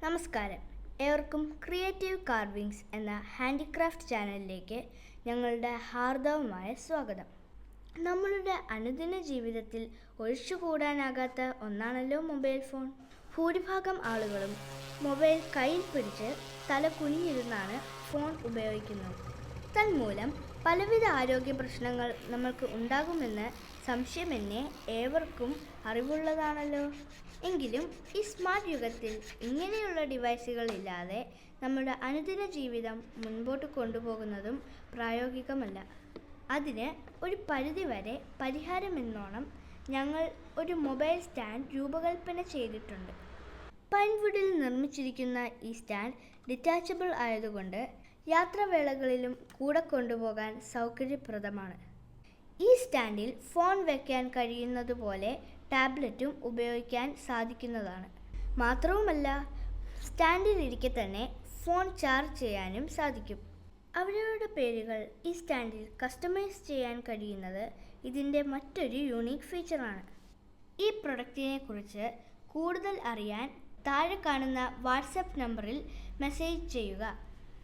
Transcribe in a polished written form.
നമസ്കാരം. ഏവർക്കും creative carvings എന്ന ഹാൻഡിക്രാഫ്റ്റ് ചാനലിലേക്ക് ഞങ്ങളുടെ ഹാർദവമായ സ്വാഗതം. നമ്മളുടെ അനുദിന ജീവിതത്തിൽ ഒഴിച്ചുകൂടാനാകാത്ത ഒന്നാണല്ലോ മൊബൈൽ ഫോൺ. ഭൂരിഭാഗം ആളുകളും മൊബൈൽ കയ്യിൽ പിടിച്ച് തല കുനിഞ്ഞിരുന്നാണ് ഫോൺ ഉപയോഗിക്കുന്നത്. തന്മൂലം പലവിധ ആരോഗ്യ പ്രശ്നങ്ങൾ നമ്മൾക്ക് ഉണ്ടാകുമെന്ന് സംശയമെന്നെ ഏവർക്കും അറിവുള്ളതാണല്ലോ. എങ്കിലും ഈ സ്മാർട്ട് യുഗത്തിൽ ഇങ്ങനെയുള്ള ഡിവൈസുകൾ ഇല്ലാതെ നമ്മുടെ അനുദിന ജീവിതം മുൻപോട്ട് കൊണ്ടുപോകുന്നതും പ്രായോഗികമല്ല. അതിന് ഒരു പരിധിവരെ പരിഹാരമെന്നോണം ഞങ്ങൾ ഒരു മൊബൈൽ സ്റ്റാൻഡ് രൂപകൽപ്പന ചെയ്തിട്ടുണ്ട്. പൈൻവുഡിൽ നിർമ്മിച്ചിരിക്കുന്ന ഈ സ്റ്റാൻഡ് ഡിറ്റാച്ചബിൾ ആയതുകൊണ്ട് യാത്രാവേളകളിലും കൂടെ കൊണ്ടുപോകാൻ സൗകര്യപ്രദമാണ്. ഈ സ്റ്റാൻഡിൽ ഫോൺ വയ്ക്കാൻ കഴിയുന്നതുപോലെ ടാബ്ലറ്റും ഉപയോഗിക്കാൻ സാധിക്കുന്നതാണ്. മാത്രവുമല്ല, സ്റ്റാൻഡിലിരിക്കെ തന്നെ ഫോൺ ചാർജ് ചെയ്യാനും സാധിക്കും. അവരവരുടെ പേരുകൾ ഈ സ്റ്റാൻഡിൽ കസ്റ്റമൈസ് ചെയ്യാൻ കഴിയുന്നത് ഇതിൻ്റെ മറ്റൊരു യൂണീക്ക് ഫീച്ചറാണ്. ഈ പ്രൊഡക്റ്റിനെ കുറിച്ച് കൂടുതൽ അറിയാൻ താഴെ കാണുന്ന വാട്സാപ്പ് നമ്പറിൽ മെസ്സേജ് ചെയ്യുക.